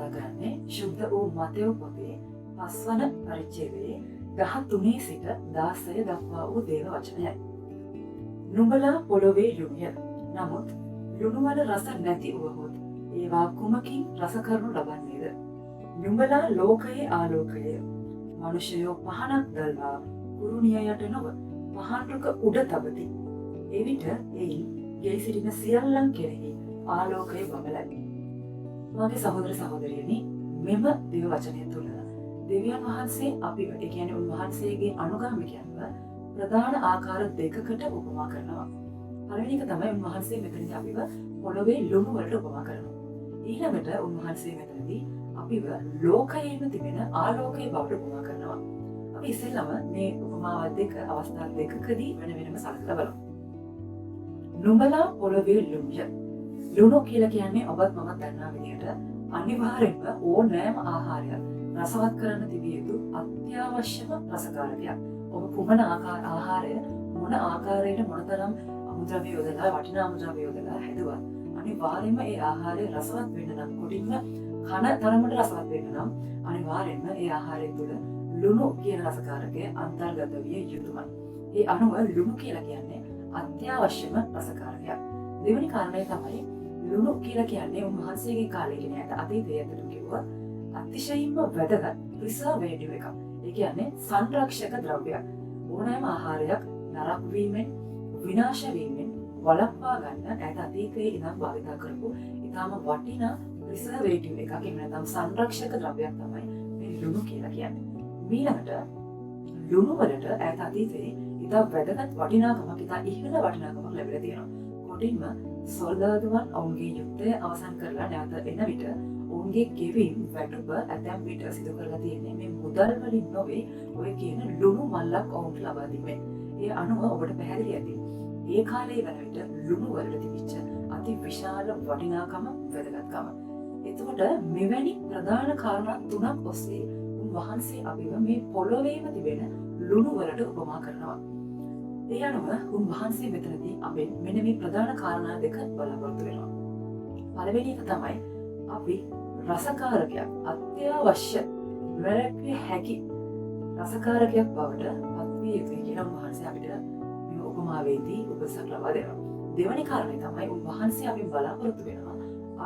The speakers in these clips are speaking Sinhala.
කතා කරන්නේ ශුද්ධ වූ මතෙව් පොතේ 5 වන පරිච්ඡේදයේ 13 සිට 16 දක්වා වූ දේව වචනයයි. නුඹලා පොළොවේ ලුණුය. නමුත් ලුණුවල රස නැති වුවහොත් ඒවා කුමකින් රස කරනු ලබන්නේද? නුඹලා ලෝකයේ ආලෝකය. මනුෂ්‍යයෝ පහනක් දැල්වා කුරුණිය යට නොව පහන් රුක උඩ තබති. එවිට එයින් ගෙයි සිටින සියල්ලන් කෙරෙහි ආලෝකය බබලයි. මගේ සහෝදර සහෝදරියනි, මෙම දේව වචනය තුළ දෙවියන් වහන්සේ අපිව, ඒ කියන්නේ උන්වහන්සේගේ අනුගාමිකයන්ව ප්‍රධාන ආකාර දෙකකට උපමා කරනවා. පළවෙනි එක තමයි උන්වහන්සේ මෙතනදී අපිව පොළොවේ ලුණු වලට උපමා කරනවා. ඊළඟට උන්වහන්සේ මෙතනදී අපිව ලෝකයේම තිබෙන ආලෝකයේ බවට උපමා කරනවා. අපි ඉස්සෙල්ලම මේ උපමාව දෙක අවස්ථා දෙකකදී වෙන වෙනම සලකලා බලමු. නුඹලා පොළොවේ ලුණුය. ලුණු කියලා කියන්නේ ඔබත් මමත් දන්නා විදිහට අනිවාර්යෙන්ම ඕනෑම ආහාරයක් රසවත් කරන්න තිබිය යුතු අත්‍යවශ්‍යම රසකාරකයක්. ඔබ කුමන ආහාරය මොන ආකාරයට මොනතරම් අමුද්‍රව්‍ය යොදලා වටිනා අමුද්‍රව්‍ය යොදලා හැදුවත් අනිවාර්යෙන්ම ඒ ආහාරය රසවත් වෙන්න නම්, කොටින්ම කන තරමට රසවත් වෙන්න නම් අනිවාර්යෙන්ම ඒ ආහාරය තුළ ලුණු කියන රසකාරකය අන්තර්ගත විය යුතුමයි. ඒ අනුව ලුණු කියලා කියන්නේ අත්‍යවශ්‍යම රසකාරකයක්. දෙවෙනි කාරණය තමයි ලුණු කියලා කියන්නේ උන්වහන්සේගේ කාලේ කියන අතීතයේ ඇතුළත කිව්වා අතිශයින්ම වැදගත් ප්‍රිසර්වේටිව් එකක්. ඒ කියන්නේ සංරක්ෂක ද්‍රව්‍යයක්. ඕනෑම ආහාරයක් නරක වීමෙන්, විනාශ වීමෙන් වළක්වා ගන්න අතීතයේ ඉඳන් භාවිත කරපු ඉතාම වටිනා ප්‍රිසර්වේටිව් එකක්. එහෙම නැත්නම් සංරක්ෂක ද්‍රව්‍යයක් තමයි මේ ලුණු කියලා කියන්නේ. ඊළඟට ලුණු වලට අතීතයේ ඉතා වැදගත් වටිනාකමක්, ඉතා ඉහළ වටිනාකමක් ලැබිලා තියෙනවා. කොටින්ම සොල්දාදුවන් ඔවුන්ගේ යුද්ධය අවසන් කරලා නැවත එන විට ඔවුන්ගේ ගෙවීම් වැටුප ඇතැම් විට සිදු කරලා තියෙන්නේ මේ මුදල් වලින් නොවේ, ඔය කියන ලුණු මල්ලක් ඔවුන්ට ලබා දීමෙන්. ඒ අනුව ඔබට පැහැදිලි ඇති ඒ කාලේ වන විට ලුණු වලට තිබිච්ච අති විශාල වටිනාකම, වැදගත්කම. එතකොට මෙවැනි ප්‍රධාන කාරණා තුනක් ඔස්සේ උන්වහන්සේ අපිව මේ පොළොවේම තිබෙන ලුණු වලට උපමා කරනවා. ඒ අනුව උන්වහන්සේ මෙතනදී අපෙන් මෙන්න මේ ප්‍රධාන කාරණා දෙක බලාපොරොත්තු වෙනවා. පළවෙනි එක තමයි අපි රසකාරකයක්, අත්‍යවශ්‍ය වැළැක්විය හැකි රසකාරකයක් බවට පත්විය යුතුයි කියලා උන්වහන්සේ අපිට මේ උපමාවේදී උපසක් ලබා දෙනවා. දෙවැනි කාරණය තමයි උන්වහන්සේ අපින් බලාපොරොත්තු වෙනවා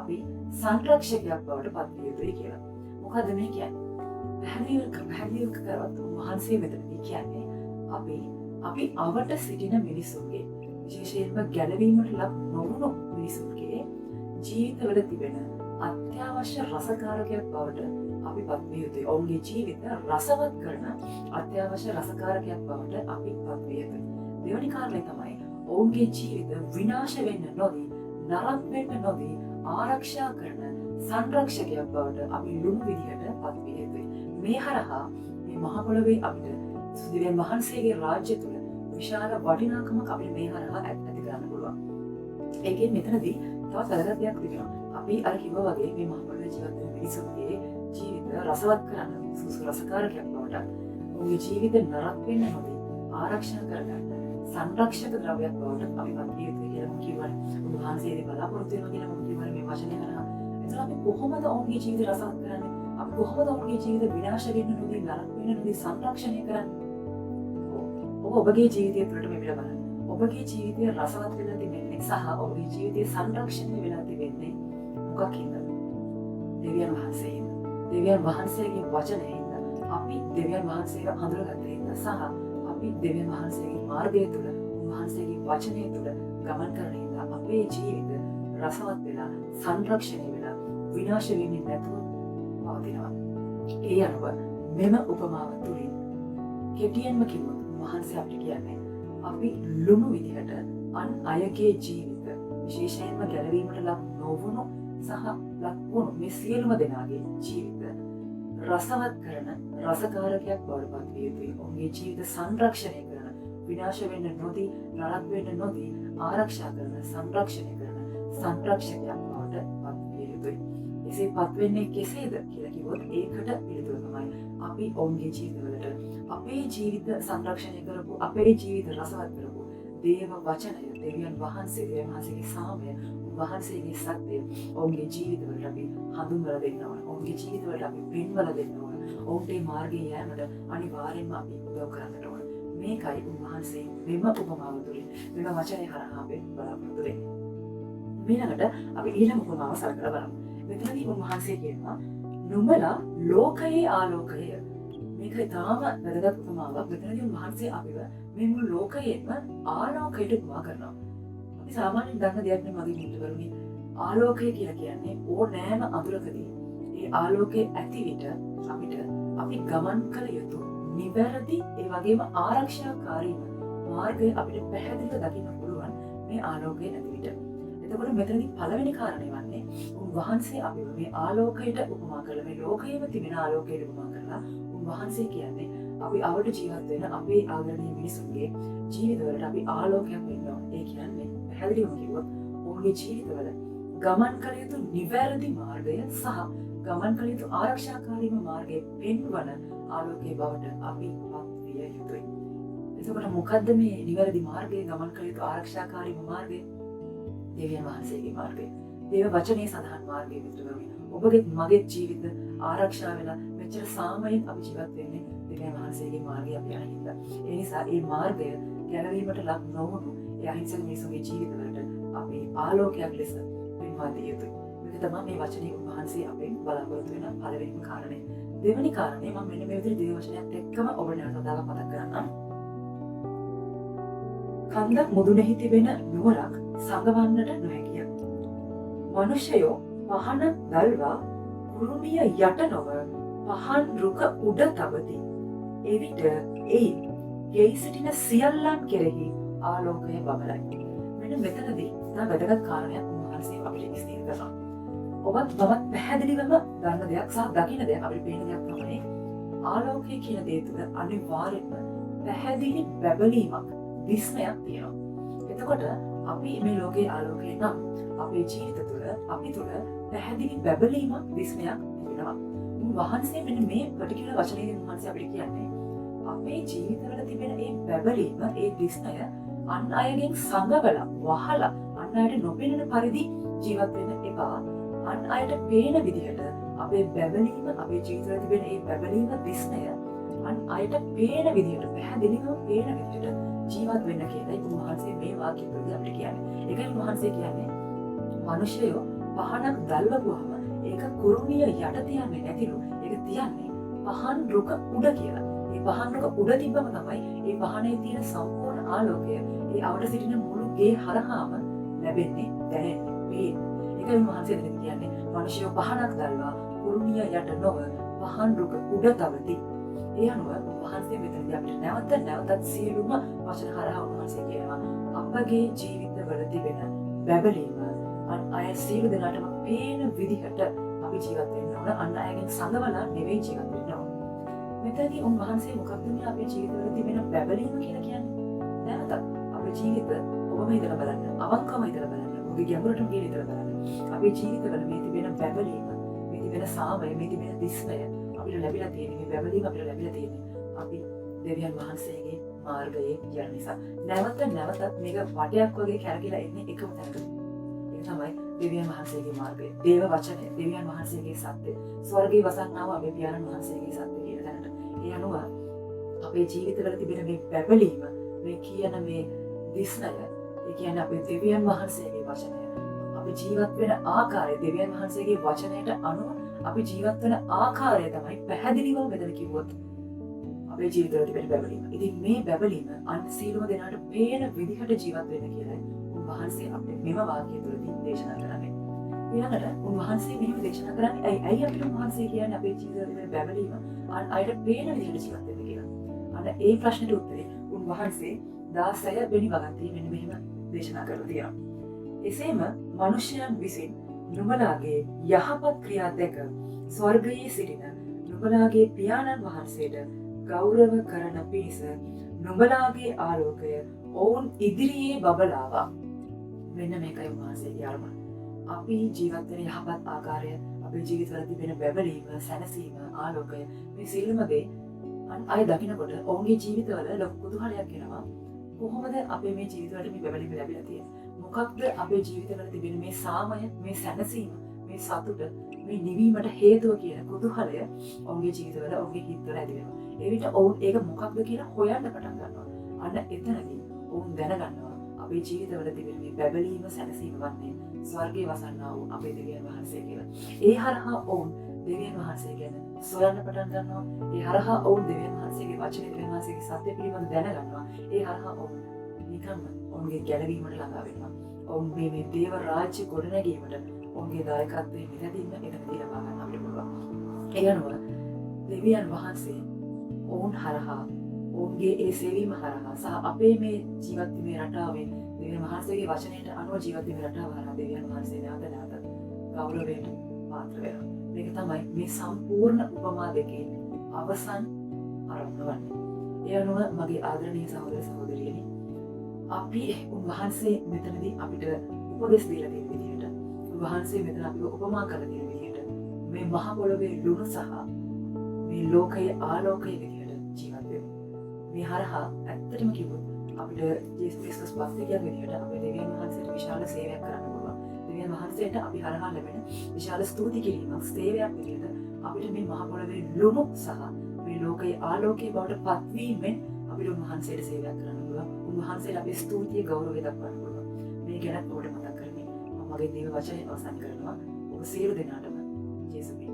අපි සංරක්ෂකයක් බවට පත්විය යුතුයි කියලා. මොකද මේ කියන්නේ? පැහැදිලි කරවත් උන්වහන්සේ මෙතනදී කියන්නේ අපි අවට සිටින මිනිසුන්ගේ, විශේෂයෙන්ම ගැලවීමට ලක් නොවුණු මිනිසුන්ගේ ජීවිතවල තිබෙන අත්‍යවශ්‍ය රසකාරකයක් බවට අපි පත්විය යුතුයි. ඔවුන්ගේ ජීවිත රසවත් කරන අත්‍යවශ්‍ය රසකාරකයක් බවට අපි පත්විය යුතුයි. දෙවැනි කාරණය තමයි ඔවුන්ගේ ජීවිත විනාශ වෙන්න නොදී, නරක වෙන්න නොදී ආරක්ෂා කරන සංරක්ෂකයක් බවට අපි ලුණු විදිහට පත්විය යුතුයි. මේ හරහා මේ මහ පොළොවේ අපිට දෙවියන් වහන්සේගේ රාජ්‍ය තුළ විශාල වටිනාකමක් අපිට මේ හරහා ඇති කරන්න පුළුවන්. ඒකෙන් මෙතනදී තවත් වැදගත් දෙයක් තිබෙනවා. අපි අර කිව්වා වගේ මේ මහ පොළොවේ ජීවත් වෙන මිනිසුන්ගේ ජීවිත රසවත් කරන්න සුසු රසකාරකයක් බවට, ඔවුන්ගේ ජීවිත නරක වෙන්න නොදී ආරක්ෂා කරගන්න සංරක්ෂක ද්‍රව්‍යයක් බවට අපි පත්විය යුතුයි කියලා කිව්වනේ. උන්වහන්සේගේ බලාපොරොත්තු වෙනවා කියලා මොකද කිව්වනේ මේ වචනේ කරා. එතන අපි කොහොමද ඔවුන්ගේ ජීවිත රසවත් කරන්නේ? අපි කොහොමද ඔවුන්ගේ ජීවිත විනාශ වෙන්න නොදී, නරක වෙන්න නොදී සංරක්ෂණය කරන්නේ? ඔබගේ ජීවිතය තුළට මෙවිල බලන්න. ඔබගේ ජීවිතය රසවත් වෙලා තිබෙන්නේ සහ ඔබගේ ජීවිතය සංරක්ෂණය වෙලා තිබෙන්නේ මොකක්ද? දෙවියන් වහන්සේයින්ද. දෙවියන් වහන්සේගේ වචනයින්ද. අපි දෙවියන් වහන්සේව හඳුනගත්තයින්ද සහ අපි දෙවියන් වහන්සේගේ මාර්ගය තුළ, උන්වහන්සේගේ වචනය තුළ ගමන් කරනින්ද අපේ ජීවිත රසවත් වෙලා, සංරක්ෂණය වෙලා, විනාශ වෙන්නේ නැතුව පවතිනවා. ඒ අනුව මෙම උපමාව තුළින් කෙටියෙන්ම කිව්වොත් වහන්සේ අපිට කියන්නේ අපි ලුණු විදිහට අන් අයගේ ජීවිත, විශේෂයෙන්ම ගැලවීමට ලක් නොවුණු සහ ලක් වුණු මේ සියලුම දෙනාගේ ජීවිත රසවත් කරන රසකාරකයක් බවට පත්විය යුතුයි. ඔවුන්ගේ ජීවිත සංරක්ෂණය කරන, විනාශ වෙන්න නොදී, නරක වෙන්න නොදී ආරක්ෂා කරන, සංරක්ෂණය කරන සංරක්ෂකයක් බවට පත්විය යුතුයි. එසේ පත්වෙන්නේ කෙසේද කියලා කිව්වොත් ඒකට පිළිතුර තමයි අපි ඔවුන්ගේ ජීවිතවලට අපේ ජීවිත සංරක්ෂණය කරපු, අපේ ජීවිත රසවත් කරපු දේව වචනය, දෙවියන් වහන්සේගේ සාමය වහන්සේගේ සත්‍යය ඔවුන්ගේ ජීවිතවලට අපි හඳුන්වලා දෙන්න ඕන. ඔවුන්ගේ ජීවිතවලට අපි පෙන්වලා දෙන්න ඕන. ඔවුන්ට මේ මාර්ගයේ යෑමට අනිවාර්යෙන්ම අපි උදව් කරන්නට ඕන. මේකයි උන්වහන්සේ මෙම උපමාව තුළින් මෙම වචනය හරහා අපෙන් බලාපොරොත්තු වෙන්නේ. ඊළඟට අපි ඊළඟ උපමාව සලකලා බලමු. මෙතනදී උන්වහන්සේ කියනවා නුඹලා ලෝකයේ ආලෝකය. මේක ඉතාම වැදගත් උපමාවක්. මෙතනදී උන්වහන්සේ අපිව මේ මුළු ලෝකයෙම ආලෝකයට උපමා කරනවා. අපි සාමාන්‍යයෙන් දන්න දෙයක් නේ මගේ මිත්‍රවරුනි. ආලෝකය කියලා කියන්නේ ඕනෑම අඳුරකදී ඒ ආලෝකයේ ඇති විට අපිට අපි ගමන් කළ යුතු නිවැරදි ඒ වගේම ආරක්ෂාකාරීම මාර්ගය අපිට පැහැදිලිව දකින්න පුළුවන් මේ ආලෝකය නැති විට. එතකොට මෙතනදී පළවෙනි කාරණේ වන්නේ උන්වහන්සේ අපිව මේ ආලෝකයට උපමා කරලා මේ ලෝකයේම තිබෙන ආලෝකයට උපමා කරලා උන්වහන්සේ කියන්නේ අපි අවුට ජීවත් වෙන අපේ ආදරණීය මිනිසුන්ගේ ජීවිතවලට අපි ආලෝකයක් වෙන්න ඕන. ඒ කියන්නේ පැහැදිලිවම කිව්වොත් ඔවුන්ගේ ජීවිතවල ගමන් කළ යුතු නිවැරදි මාර්ගය සහ ගමන් කළ යුතු ආරක්ෂාකාරීම මාර්ගය පෙන්වන ආලෝකයේ බවට අපි පත් විය යුතුයි. එතකොට මොකද්ද මේ නිවැරදි මාර්ගය, ගමන් කළ යුතු ආරක්ෂාකාරීම මාර්ගය? දෙවියන් වහන්සේගේ මාර්ගය. දේව වචනේ සඳහන් මාර්ගය විතරයි. ඔබගේ මගේ ජීවිත ආරක්ෂා වෙලා මෙච්චර සාමයෙන් අපි ජීවත් වෙන්නේ දෙවියන් වහන්සේගේ මාර්ගය අපි යන හින්දා. ඒ නිසා මේ මාර්ගය ගැලවීමට ලක් නොවුණු ඒ අහිංසක මිනිසුන්ගේ ජීවිතවලට අපි ආලෝකයක් ලෙස පෙන්වා දිය යුතුයි. මේක තමයි මේ වචනේ උන්වහන්සේ අපෙන් බලාපොරොත්තු වෙන පළවෙනිම කාරණය. දෙවෙනි කාරණේ මම මෙන්න මේ විදිහට දේව වචනයත් එක්කම ඔබට නැවතත් මතක් කරන්නම්. කන්දක් මුදුනේහි තිබෙන නුවරක් සඟවන්නට නොහැකිය. මනුෂ්‍යයෝ පහන දල්වා කුරුමිය යට නොව පහන් රුක උඩ තබති. එවිට එයි ගෙයි සිටින සියල්ලන් කෙරෙහි ආලෝකය බබලයි. මෙන්න මෙතනදී තා වැදගත් කාරණයක් උන්වහන්සේ අපිට විස්තර කරනවා. ඔබත් මමත් පැහැදිලිවම දන්න දෙයක් සහ දකින්න දෙයක් අපිට පේන දෙයක් තමයි ආලෝකය කියන දේ තුළ අනිවාර්යයෙන්ම පැහැදිලි බැබලීමක් දිස්නයක් තියෙනවා. එතකොට අපි මේ ලෝකයේ ආලෝකය නම් අපේ ජීවිත තුළ අපි තුළ පැහැදිලි බැබලීමක් දිස්නයක් තිබෙනවා. උන්වහන්සේ මෙන්න මේ පර්ටිකියුලර් වචනේදී උන්වහන්සේ අපිට කියන්නේ අපේ ජීවිතවල තිබෙන මේ බැබලීම, ඒ දිස්නය අන් අයගෙන් සංගවලා වහලා අන් අයට නොපෙනෙන පරිදි ජීවත් වෙන්න එපා. අන් අයට පේන විදිහට අපේ බැබලීම, අපේ ජීවිතවල තිබෙන මේ බැබලීම දිස්නය අන් අයට පේන විදිහට, පැහැදිලිව පේන විදිහට ජීවත් වෙන්න කියලායි උන්වහන්සේ මේ වාක්‍ය තුළ අපිට කියන්නේ. ඒකයි උන්වහන්සේ කියන්නේ මිනිස්සයෝ පහනක් දැල්වපුවාම ඒක කුරුමිය යට තියන්නේ නැතිලු. ඒක තියන්නේ පහන් රුක උඩ කියලා. මේ පහන් රුක උඩ තිබ්බම තමයි මේ පහනේ තියෙන සම්පූර්ණ ආලෝකය ඒ අවට සිටින මුළු ගේ හරහාම ලැබෙන්නේ, දැනෙන්නේ, පේන්නේ. ඒකයි උන්වහන්සේ දෙන්න කියන්නේ මිනිස්සයෝ පහනක් දැල්වා කුරුමිය යට නොව පහන් රුක උඩ තවති. ඒ අනුව උන්වහන්සේ මෙතනදී අපිට නැවතත් සියලුම වචන හරහා උන්වහන්සේ කියනවා අපගේ ජීවිතවල තිබෙන බැබලීම අන් අය සියලු දෙනාටම පේන විදිහට අපි ජීවත් වෙන්න ඕන. අන් අයගෙන් සංගවලා නෙවෙයි ජීවත් වෙන්න ඕන. මෙතනදී උන්වහන්සේ මොකක්ද මේ අපේ ජීවිතවල තිබෙන බැබලීම කියලා කියන්නේ? නැවතත් අපේ ජීවිත ඔබම හිතලා බලන්න, අවංකවම හිතලා බලන්න, ඔබගේ ගැඹුරටම ගිහින් හිතලා බලන්න. අපේ ජීවිතවල මේ තිබෙන බැබලීම, මේ තිබෙන සාමය, මේ තිබෙන දිස්නය අපිට ලැබිලා තියෙන්නේ, මේ බැබලීම අපිට ලැබිලා තියෙන්නේ අපි දෙවියන් වහන්සේගේ මාර්ගයේ යන නිසා. නැවතත් මේක වටයක් වගේ කැරකිලා එන්නේ එකම තැනක. ඒක තමයි දෙවියන් වහන්සේගේ මාර්ගය, දේව වචනය, දෙවියන් වහන්සේගේ සත්‍යය, ස්වර්ගයේ වසන්නාව අපේ පියාණන් වහන්සේගේ සත්‍යය කියන තැනට. ඒ අනුව අපේ ජීවිතවල තිබෙන මේ බැබලීම, මේ කියන මේ දිස්නය, ඒ කියන්නේ අපේ දෙවියන් වහන්සේගේ වචනය, අපි ජීවත් වෙන ආකාරය, දෙවියන් වහන්සේගේ වචනයට අනුව අපි ජීවත් වෙන ආකාරය තමයි පැහැදිලිවම මෙතන කිව්වොත් අපේ ජීවිතවල තිබෙන බැබලීම. ඉතින් මේ බැබලීම අන් සියලුම දෙනාට පේන විදිහට ජීවත් වෙන්න කියලා උන්වහන්සේ අපිට මෙම වාක්‍ය තුළදී දේශනා කරන්නේ. ඊළඟට උන්වහන්සේ මෙහෙම දේශනා කරන්නේ ඇයි අපිට උන්වහන්සේ කියන්නේ අපේ ජීවිතවල තිබෙන බැබලීම අන් අයට පේන විදිහට ජීවත් වෙන්න කියලා. අන්න ඒ ප්‍රශ්නෙට උත්තරේ උන්වහන්සේ 16 වෙනි වගන්තියේ මෙන්න මෙහෙම දේශනා කරලා තියෙනවා. එසේම මිනිසයන් විසින් නුඹලාගේ යහපත් ක්‍රියා දැක ස්වර්ගයේ සිටින නුඹලාගේ පියාණන් වහන්සේට ගෞරව කරන පිණිස නුඹලාගේ ආලෝකය ඔවුන් ඉදිරියේ බබලාවා. මෙන්න මේකයි උන්වහන්සේගේ අරමුණ. අපි ජීවත් වෙන යහපත් ආකාරය, අපේ ජීවිතවල තිබෙන බැබලීම, සැනසීම, ආලෝකය, මේ සියලුම දේ අය දකිනකොට ඔවුන්ගේ ජීවිතවල ලොකු කුතුහලයක් එනවා. කොහොමද අපේ මේ ජීවිතවලට මේ බැබලීම ලැබිලා තියෙන්නේ? මොකක්ද අපේ ජීවිතවල තිබෙන මේ සාමය, මේ සැනසීම, මේ සතුට, මේ නිවීමට හේතුව කියන කුතුහලය ඔවුන්ගේ ජීවිතවල, ඔවුන්ගේ හිතවල ඇති වෙනවා. ඒ විට ඔවුන් ඒක මොකක්ද කියලා හොයන්න පටන් ගන්නවා. අන්න එතනදී ඔවුන් දැනගන්නවා අපේ ජීවිතවල තිබෙන මේ බැබලීම, සැනසීම වන්නේ ස්වර්ගයේ වසන්නා වූ අපේ දෙවියන් වහන්සේ කියලා. ඒ හරහා ඔවුන් දෙවියන් වහන්සේ ගැන සොයන්න පටන් ගන්නවා. ඒ හරහා ඔවුන් දෙවියන් වහන්සේගේ වචනේ, දෙවියන් වහන්සේගේ සත්‍ය පිළිබඳ දැනගන්නවා. ඒ හරහා ඔවුන් නිකම්ම ඔවුන්ගේ ගැලවීමට ළඟා වෙනවා. ඔවුන් මේ දේව රාජ්‍ය ගොඩනැගීමට ඔවුන්ගේ දායකත්වයේ නිරදින්න එතනදී ලබා ගන්න අපිට පුළුවන්. ඒ අනුව දෙවියන් වහන්සේ ඔවුන් හරහා, ඔවුන්ගේ ඒ සේවීම හරහා සහ අපේ මේ ජීවත් වීමේ රටාවේ දෙවියන් වහන්සේගේ වචනයට අනුව ජීවත් වීමේ රටාව හරහා දෙවියන් වහන්සේ නැවත ගෞරවයට පාත්‍ර වෙනවා. මේක තමයි මේ සම්පූර්ණ උපමා දෙකේ අවසන් ආරම්භ වන්නේ. ඒ අනුව මගේ ආදරණීය සහෝදර සහෝදරියනි, අපි උන්වහන්සේ මෙතනදී අපිට උපදෙස් දීලා තියෙන විදිහට, උන්වහන්සේ මෙතන අපිව උපමා කරලා තියෙන විදිහට මේ මහ පොළොවේ ලුණු සහ මේ ලෝකයේ ආලෝකයේ විදිහට ජීවත් වෙමු. මේ හරහා ඇත්තටම කිව්වොත් අපිට ජේසුස් ක්‍රිස්තුස් භක්තිකයන් විදිහට අපේ දෙවියන් වහන්සේට විශාල සේවයක් කරන්න පුළුවන්. දෙවියන් වහන්සේට අපි හරහා ලැබෙන විශාල ස්තුති කිරීමක්, සේවයක් විදිහට අපිට මේ මහ පොළොවේ ලුණු සහ මේ ලෝකයේ ආලෝකයේ බවට පත්වීමෙන් අපිට උන්වහන්සේට සේවයක් කරන්න පුළුවන්. උන්වහන්සේට අපේ ස්තුතිය, ගෞරවය දක්වන්න පුළුවන්. මේ ගැන ඔබට මතක් කරන්නේ මම මගේ දේව වචනේ අවසන් කරනවා. ඔබ සියලු දෙනාටම ජේසුස්